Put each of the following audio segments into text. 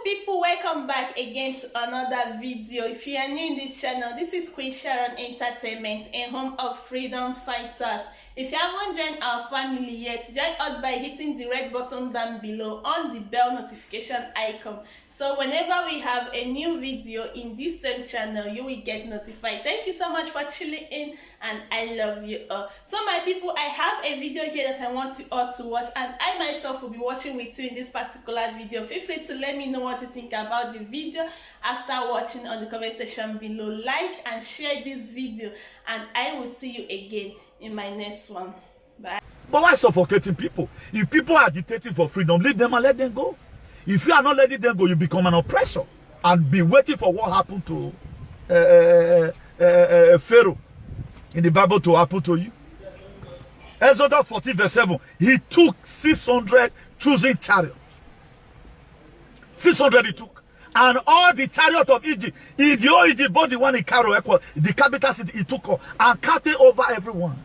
People, welcome back again to another video. If you are new in this channel, this is Queen Sharon Entertainment, a home of freedom fighters. If you haven't joined our family yet, join us by hitting the red button down below on the bell notification icon, so whenever we have a new video in this same channel, you will get notified. Thank you so much for tuning in, and I love you all. So my people, I have a video here that I want you all to watch, and I myself will be watching with you in this particular video. Feel free to let me know what you think about the video after watching on the comment section below. Like and share this video, and I will see you again in my next one. Bye. But why suffocating people? If people are agitating for freedom, leave them and let them go. If you are not letting them go, you become an oppressor and be waiting for what happened to Pharaoh in the Bible to happen to you. Exodus 14 verse 7, he took 600 choosing chariots. 600 he took. And all the chariot of Egypt, in the old Egypt, both the one in Cairo, the capital city, he took and counted over everyone.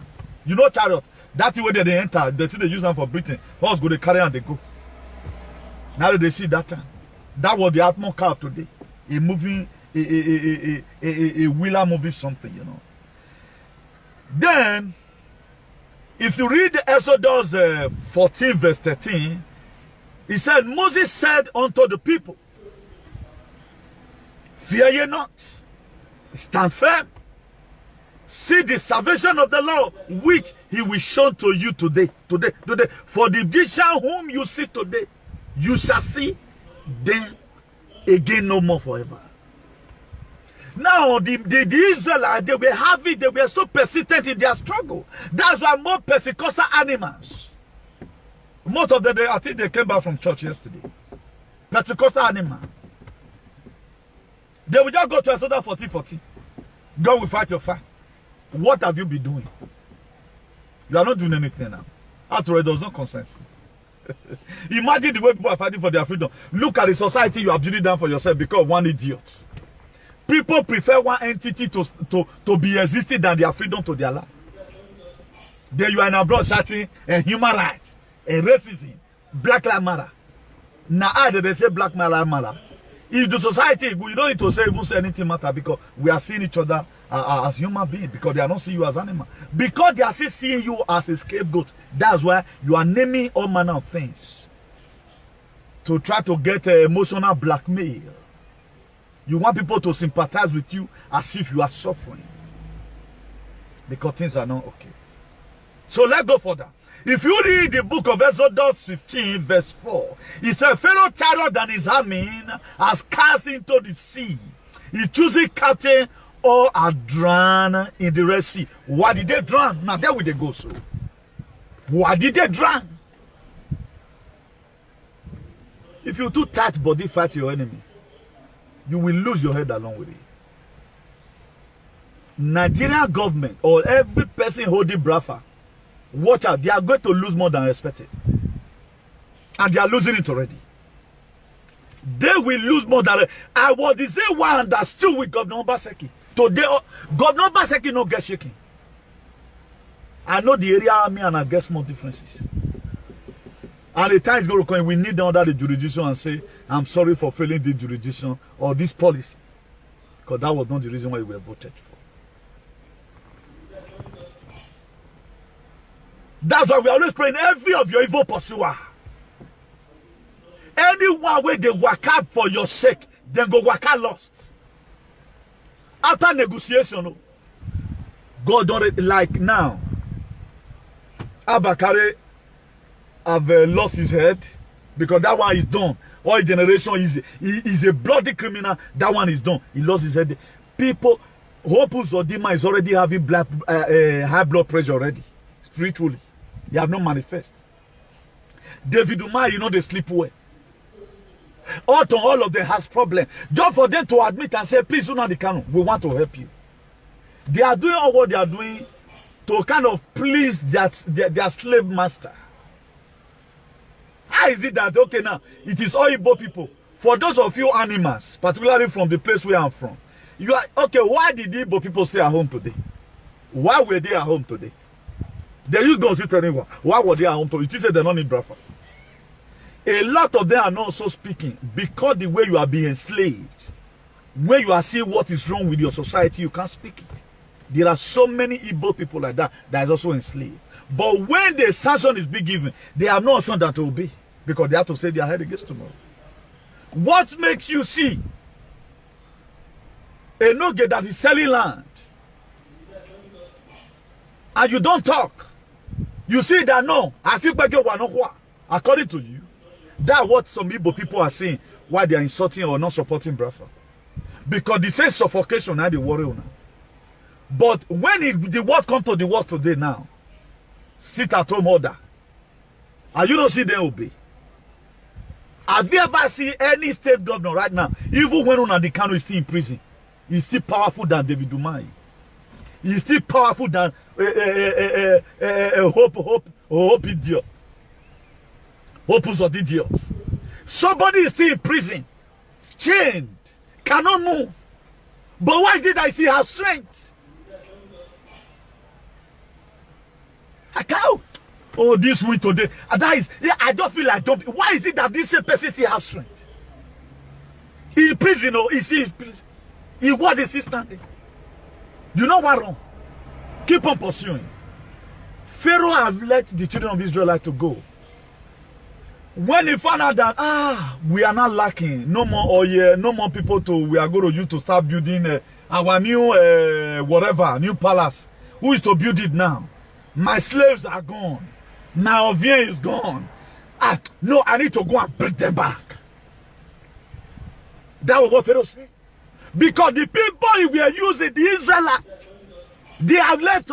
You know chariot, that's where they enter, they see they use them for Britain. Horse go, they carry and they go. Now they see that time. That was the Atmo car of today. A moving, a wheeler moving something, you know. Then, if you read Exodus 14 verse 13, he said, Moses said unto the people, fear ye not, stand firm. See the salvation of the Lord, which he will show to you today. Today. For the Egyptian whom you see today, you shall see them again no more forever. Now, the Israelites, they were so persistent in their struggle. That's why more Pentecostal animals. Most of them, I think they came back from church yesterday. Pentecostal animal. They will just go to Exodus 14:14. God will fight your fight. What have you been doing? You are not doing anything now. After all, there was no consensus. Imagine the way people are fighting for their freedom. Look at the society you are building down for yourself because of one idiot. People prefer one entity to be existing than their freedom to their life. Then you are in abroad shouting human rights, racism, Black Lives Matter. Now they say Black Lives Matter. If the society, you don't need to say even say anything matter, because we are seeing each other as human beings, because they are not seeing you as animal. Because they are still seeing you as a scapegoat. That's why you are naming all manner of things to try to get emotional blackmail. You want people to sympathize with you as if you are suffering, because things are not okay. So let's go further. If you read the book of Exodus 15 verse 4, it says, Pharaoh chariot and his army has cast into the sea. He choosing captain or are drowned in the Red Sea. Why did they drown? Now there will they go so. Why did they drown? If you too tight body fight your enemy, you will lose your head along with it. Nigerian government or every person holding Brafa, watch out, they are going to lose more than expected. And they are losing it already. They will lose more than... I was the same one that stood with Governor Obaseki. Today, Governor Obaseki no get shaking. I know the area army and I get small differences. And the time is going to come, we need them under the jurisdiction and say, I'm sorry for failing this jurisdiction or this policy. Because that was not the reason why we were voted for. That's why we always praying every of your evil pursuer. Anyone where they work out for your sake, then go work out lost. After negotiation, God don't like now. Abakare have lost his head because that one is done. All generation is a bloody criminal. That one is done. He lost his head. People, Hope Uzodinma is already having high blood pressure already, spiritually. They have not manifest. David Umar, you know, they sleep well. All of them has problem. Just for them to admit and say, please do not the canon. We want to help you. They are doing all what they are doing to kind of please their slave master. How is it that, okay, now, it is all Igbo people. For those of you animals, particularly from the place where I'm from, you are, okay, why did the Igbo people stay at home today? Why were they at home today? They used to shoot anyone. Why were they at home today? You said they don't need Brafa. A lot of them are not so speaking because the way you are being enslaved, when you are seeing what is wrong with your society, you can't speak it. There are so many Igbo people like that is also enslaved. But when the sanction is being given, they have no option than to obey because they have to say their head against tomorrow. What makes you see a Noge that is selling land and you don't talk? You see that no, I feel like you are not according to you. That's what some Igbo people are saying why they are insulting or not supporting Biafra. Because they say suffocation now they worry on. But when the word comes to the word today now, sit at home order. And you don't see them obey. Have you ever seen any state governor right now, even when Nnamdi Kanu is still in prison, he's still powerful than David Umahi. He's still powerful than Hope Idiot. Hope's of idiots. Somebody is still in prison, chained, cannot move. But why is it that I still have strength? I can't. Oh, this week today. And that is, yeah, I don't feel like don't. Why is it that this same person still has strength? He in prison, or is he in prison? He what is he standing? You know what wrong? Keep on pursuing. Pharaoh have let the children of Israel to go. When he found out that we are not lacking, no more oil, no more people we are going to use to start building our new new palace. Who is to build it now? My slaves are gone. My Ovien is gone. No, I need to go and bring them back. That was what Pharaoh said. Because the people we are using, the Israelites, they have left.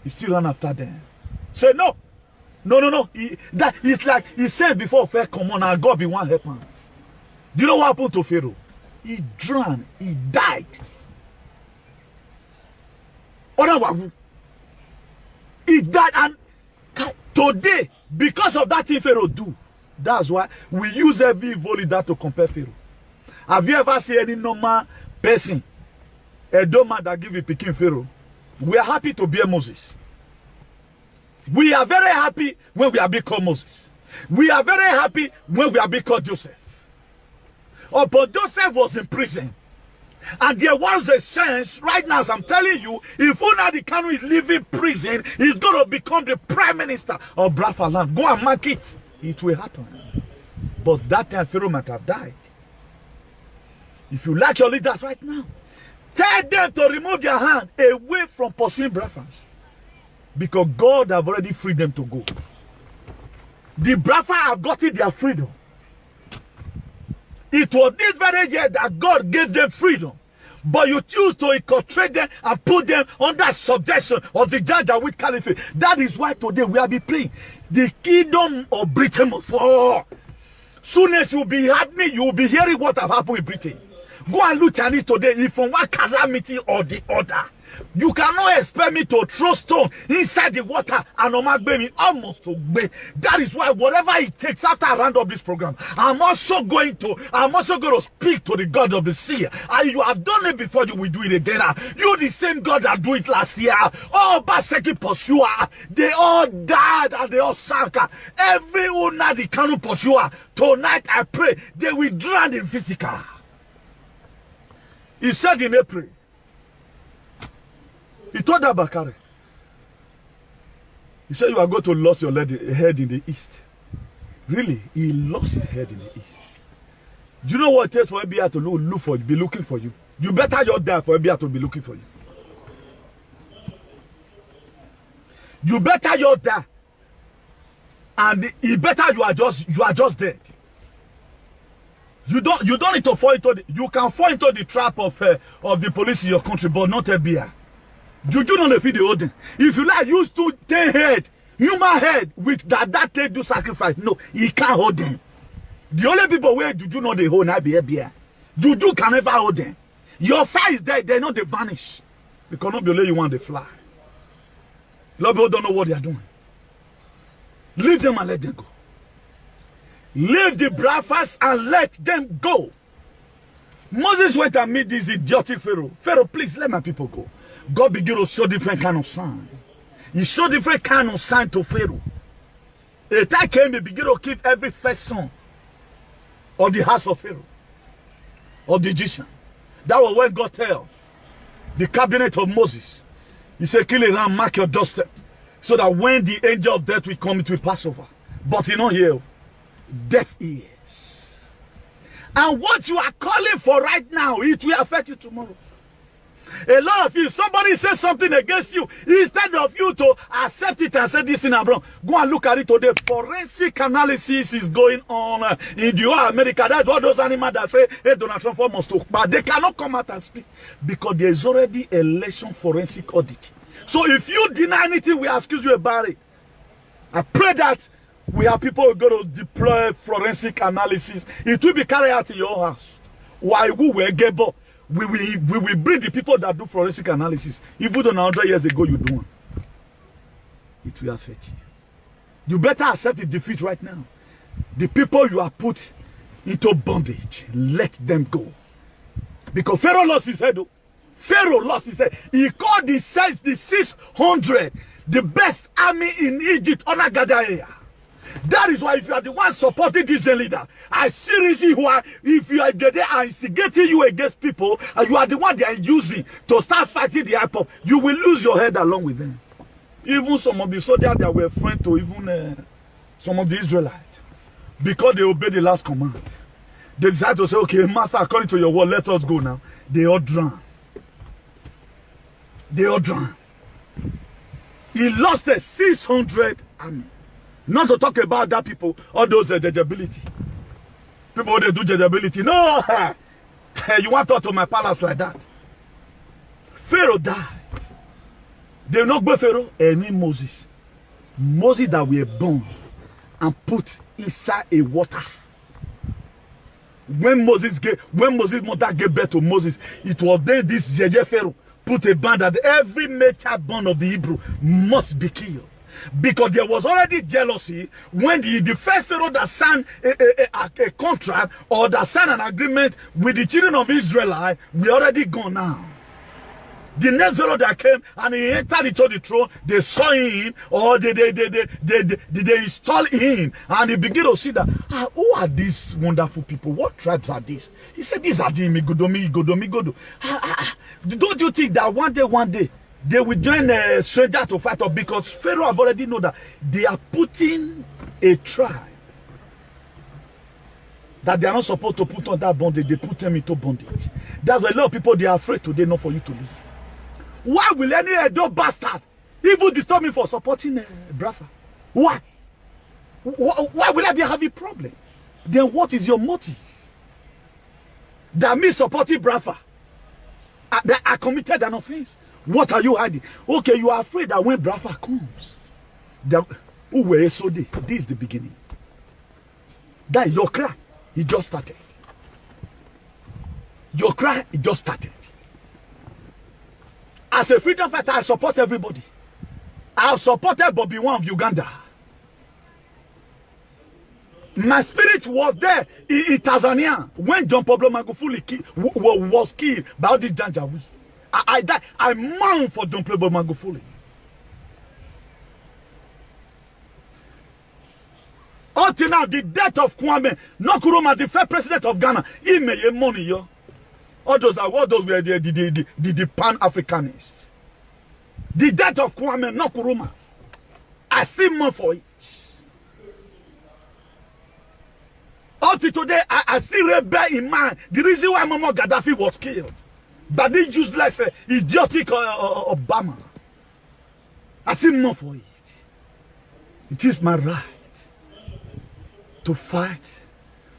He still run after them. Say no. No. That is like he said before, fair come on, and God be one helper. Do you know what happened to Pharaoh? He drowned, he died. He died, and today, because of that thing Pharaoh do, that's why we use every evil leader to compare Pharaoh. Have you ever seen any normal person, a doma that give a picking Pharaoh? We are happy to bear Moses. We are very happy when we are being called Moses. We are very happy when we are being called Joseph. But Joseph was in prison. And there was a sense, right now, as I'm telling you, if Nnamdi Kanu is leaving prison, he's going to become the prime minister of Biafra land. Go and mark it. It will happen. But that time, Pharaoh might have died. If you like your leaders right now, tell them to remove their hand away from pursuing Biafrans. Because God have already freed them to go. The Biafra have gotten their freedom. It was this very year that God gave them freedom. But you choose to infiltrate them and put them under subjection of the Janjaweed Caliphate. That is why today we are be praying. The kingdom of Britain must fall. Soon as you will be happening, you will be hearing what have happened in Britain. Go and look at it today. If from one calamity or the other, you cannot expect me to throw stone inside the water and omagbe me almost to be. That is why whatever it takes after I round up this program, I'm also going to speak to the God of the sea. And you have done it before, you will do it again. You the same God that do it last year. Oh, Baseki pursuer, they all died and they all sank. Every Nnamdi Kanu pursuer, tonight I pray they will drown in physical. He said in April, he told Abakari, he said, you are going to lose your head in the east. Really? He lost his head in the east. Do you know what it takes for FBI to be looking for you? You better just die for FBI to be looking for you. You better just die. And it better you are just dead. You don't need to fall into you can fall into the trap of the police in your country, but not FBI. Juju no dey feed the holding. If you like use to take head, human head with that take do sacrifice. No, he can't hold them. The only people where Juju no dey hold na be FBI. Juju can never hold them. Your fire is there, they not they vanish. Because not be only you want to fly. A lot of people don't know what they are doing. Leave them and let them go. Leave the Biafras and let them go. Moses went and meet this idiotic Pharaoh. Pharaoh, please let my people go. God began to show different kind of sign. He showed different kind of sign to Pharaoh. A time came, he began to kill every first son of the house of Pharaoh, of the Egyptian. That was when God tell the cabinet of Moses, he said, kill a ram, mark your doorstep, so that when the angel of death will come, it will pass over. But you know here, death is. And what you are calling for right now, it will affect you tomorrow. A lot of you, somebody says something against you, instead of you to accept it and say this in Abraham, go and look at it today. Forensic analysis is going on in the whole America. That's what those animals that say, hey, Donald Trump must talk. But they cannot come out and speak because there is already election forensic audit. So if you deny anything, we excuse you about it. I pray that we have people who are going to deploy forensic analysis. It will be carried out in your house. Why we were gable? We will bring the people that do forensic analysis. Even though 100 years ago you do one, it will affect you. You better accept the defeat right now. The people you are put into bondage, let them go. Because Pharaoh lost his head. Pharaoh lost his head. He called the 600 the best army in Egypt under Gaddafi. That is why if you are the one supporting this leader, I seriously who are, if you are they are instigating you against people, and you are the one they are using to start fighting the IPOP, you will lose your head along with them. Even some of the soldiers that were friends to even some of the Israelites, because they obeyed the last command, they decided to say, okay, master, according to your word, let us go now. They all drowned. They all drowned. He lost a 600 army. Not to talk about that people, all those judgeability. People they do judgeability. No, you want to talk to my palace like that. Pharaoh died. They will not go Pharaoh, any Moses. Moses that were born and put inside a water. When Moses mother gave birth to Moses, it was then this Pharaoh put a ban that every male child born of the Hebrew must be killed. Because there was already jealousy when the first Pharaoh that signed a contract or that signed an agreement with the children of Israel, we already gone now. The next Pharaoh that came and he entered into the throne, they saw him or they installed him and he began to see that, who are these wonderful people? What tribes are these? He said, these are the Igodo. Don't you think that one day, they will join a stranger to fight up? Because Pharaoh have already know that they are putting a tribe that they are not supposed to put on that bondage. They put them into bondage. That's why a lot of people, they are afraid today not for you to leave. Why will any Edo bastard even disturb me for supporting Brafa? Why? Why will I be having a problem? Then what is your motive? That me supporting Brafa, that I committed an offense. What are you hiding? Okay, you are afraid that when Brafa comes, this is the beginning. That your cry, it just started. Your cry, it just started. As a freedom fighter, I support everybody. I have supported Bobby Wine of Uganda. My spirit was there in Tanzania when John Pablo Magufuli was killed by all these Janjaweed. I died. I mourn for John Pablo Magufuli. Until now, the death of Kwame Nkrumah, the first president of Ghana, he made money, yo. All those were the Pan-Africanists. The death of Kwame Nkrumah, I still mourn for it. Until today, I still bear in mind the reason why Muammar Gaddafi was killed. But this useless, idiotic Obama. I still mourn for it. It is my right to fight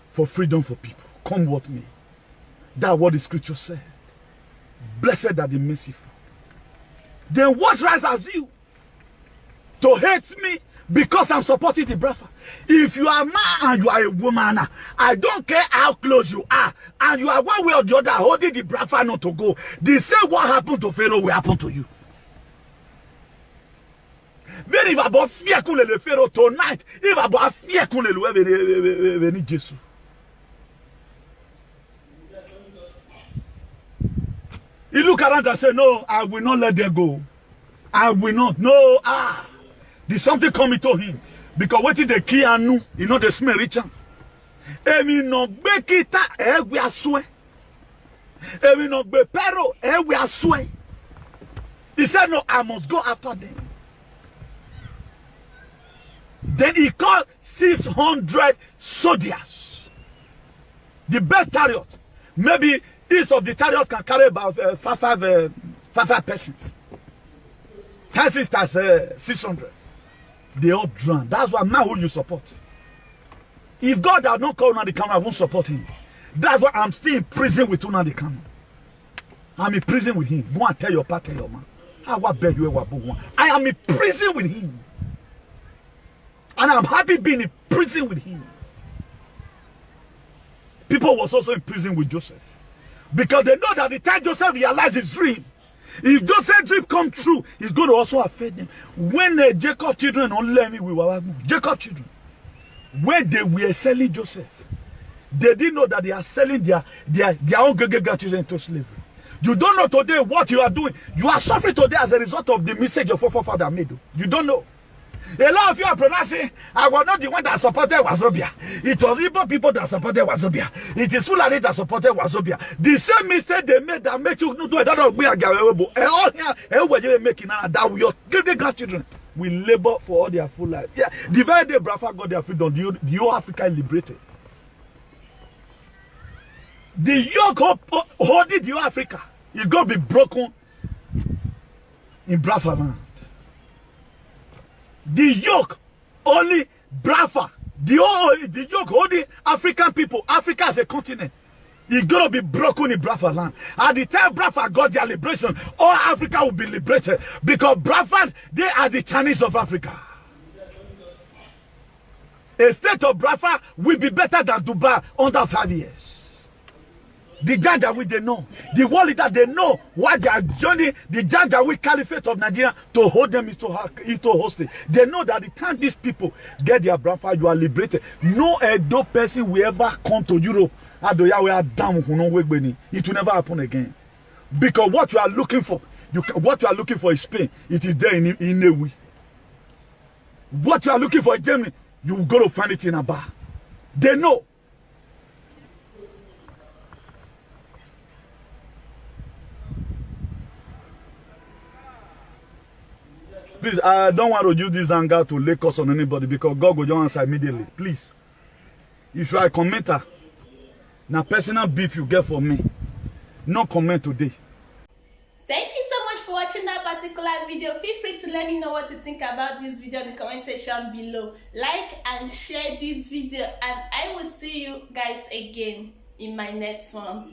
for freedom for people. Come what may. That's what the scripture said. Blessed are the merciful. Then what right has you to hate me because I'm supporting the Brafa? If you are a man and you are a woman, I don't care how close you are, and you are one way or the other holding the Brafa not to go, the same what happened to Pharaoh will happen to you. But if about fear le Pharaoh tonight, if about fear le veni Jesus. He look around and say, no, I will not let them go. I will not. No, there's something coming to him. Because what is the key anu? You know the smell richer. Emi no gbe kita egbe aswe. Emi no gbe pero egbe aswe. He said, no, I must go after them. Then he called 600 soldiers. The best chariot. Maybe each of the chariot can carry about five persons. 10 sisters, 600. They all drown. That's why man who you support. If God had not called Nnamdi Kanu, I won't support him. That's why I'm still in prison with Nnamdi Kanu. I'm in prison with him. Go and tell your partner, your man. I am in prison with him. And I'm happy being in prison with him. People was also in prison with Joseph. Because they know that the time Joseph realized his dream, if Joseph's dream come true, it's going to also affect them. When the Jacob children don't let me with Jacob children, when they were selling Joseph, they didn't know that they are selling their own grandchildren into slavery. You don't know today what you are doing. You are suffering today as a result of the mistake your forefather made. You don't know. A lot of you are pronouncing, I was not the one that supported Wazobia. It was Igbo people that supported Wazobia. It is Fulani that supported Wazobia. The same mistake they made that make you do a lot of weird. And all here, you're making now that your grandchildren will labor for all their full life. Yeah, the very day Biafra got their freedom, the whole Africa liberated. The yoke holding the whole Africa is going to be broken in Biafra land. The yoke only Biafra, the yoke holding African people, Africa as a continent, is going to be broken in Biafra land. At the time Biafra got their liberation, all Africa will be liberated because Biafra, they are the Chinese of Africa. A state of Biafra will be better than Dubai under 5 years. The Janjaweed they know, the world leader they know why they are joining the Janjaweed Caliphate of Nigeria to hold them into hostage. They know that the time these people get their Biafra, you are liberated. No Edo person will ever come to Europe. It will never happen again. Because what you are looking for, what you are looking for is Spain. It is there in a way. What you are looking for in Germany, you will go to find it in a bar. They know. Please, I don't want to use this anger to lay curse on anybody because God will just answer immediately. Please. If you are a commenter, now personal beef you get for me, no comment today. Thank you so much for watching that particular video. Feel free to let me know what you think about this video in the comment section below. Like and share this video, and I will see you guys again in my next one.